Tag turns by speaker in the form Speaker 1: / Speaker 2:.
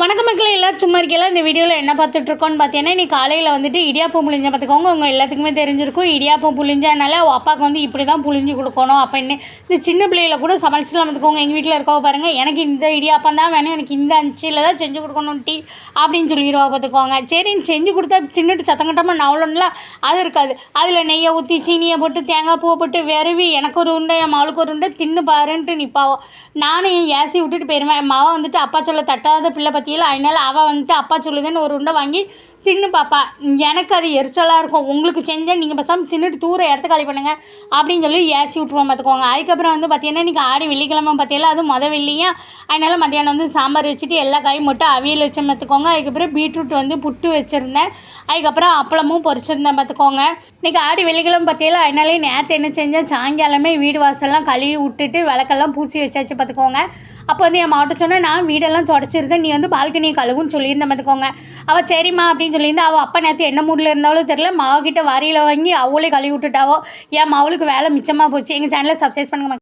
Speaker 1: வணக்க மக்களே, எல்லோரும் சும்மா இருக்கலாம். இந்த வீடியோவில் என்ன பார்த்துட்ருக்கோன்னு பார்த்தீங்கன்னா, நீ காலையில் வந்துட்டு இடியாப்பம் புளிஞ்ச பார்த்துக்கோங்க. உங்கள் எல்லாத்துக்குமே தெரிஞ்சிருக்கும். இடியாப்பம் புளிஞ்சானால அப்பாவுக்கு வந்து இப்படி தான் புளிஞ்சு கொடுக்கணும் அப்படின்னு. இந்த சின்ன பிள்ளையில கூட சமாளிச்சுலாம் பார்த்துக்கோங்க. எங்கள் வீட்டில் இருக்கவ பாருங்கள், எனக்கு இந்த இடியாப்பம் தான் வேணும், எனக்கு இந்த அஞ்சில் தான் செஞ்சு கொடுக்கணும் டீ அப்படின்னு சொல்லிடுவா பார்த்துக்கோங்க. சரின்னு செஞ்சு கொடுத்தா தின்னுட்டு சத்தங்கட்டமாக நவலம்ல அது இருக்காது. அதில் நெய்யை ஊற்றி சீனியை போட்டு தேங்காய் பூவை போட்டு விரவி எனக்கு ஒரு உண்டை என் மகளுக்கு ஒரு உண்டை தின்னு பாருன்ட்டு நிற்பாவோ. நானும் ஏசி விட்டுட்டு போயிருவேன். என் மாவை வந்துட்டு அப்பா சொல்ல தட்டாத பிள்ளை பற்றியில், அதனால அவள் வந்துட்டு அப்பா சொல்லுதுன்னு ஒரு உண்டை வாங்கி தின்னு பாப்பா. எனக்கு அது எரிச்சலாக இருக்கும். உங்களுக்கு செஞ்சால் நீங்கள் பேசாமல் தின்னுட்டு தூர இடத்த காலி பண்ணுங்கள் அப்படின்னு சொல்லி ஏசி விட்ருவோம் பார்த்துக்கோங்க. அதுக்கப்புறம் வந்து பார்த்தீங்கன்னா, இன்றைக்கி ஆடி வெள்ளிக்கிழமை பார்த்தீங்கன்னா அதுவும் வெள்ளியாக, அதனால் மத்தியானம் வந்து சாம்பார் வச்சுட்டு எல்லா காயும் மட்டும் அவியல் வச்சு பார்த்துக்கோங்க. அதுக்கப்புறம் பீட்ரூட் வந்து புட்டு வச்சுருந்தேன். அதுக்கப்புறம் அப்பளமும் பொரிச்சிருந்தேன் பார்த்துக்கோங்க. இன்றைக்கி ஆடி வெள்ளிக்கிழமை பார்த்தீங்கன்னா, அதனாலே நேற்று என்ன செஞ்சேன், சாயங்காலமே வீடு வாசல்லாம் கழுவி விட்டுட்டு விளக்கெல்லாம் பூசி வச்சாச்சு பார்த்துக்கோங்க. அப்போ வந்து என் மாவட்ட சொன்னால், நான் வீடெல்லாம் தொடச்சிருந்தேன், நீ வந்து பால்கனியை கழுவுன்னு சொல்லியிருந்தேன் பார்த்துக்கோங்க. அவள் சரிம்மா அப்படின்னு சொல்லியிருந்தா. அவள் அப்பா நேற்று என்ன மூடில் இருந்தாலும் தெரில, மாவுக்கிட்ட வாரியில் வாங்கி அவளே கழுவி விட்டுட்டாவோ. என் மாவுளுக்கு வேலை மிச்சமாக போச்சு. எங்கள் சேனலை சப்ஸ்கிரைப் பண்ணுங்க.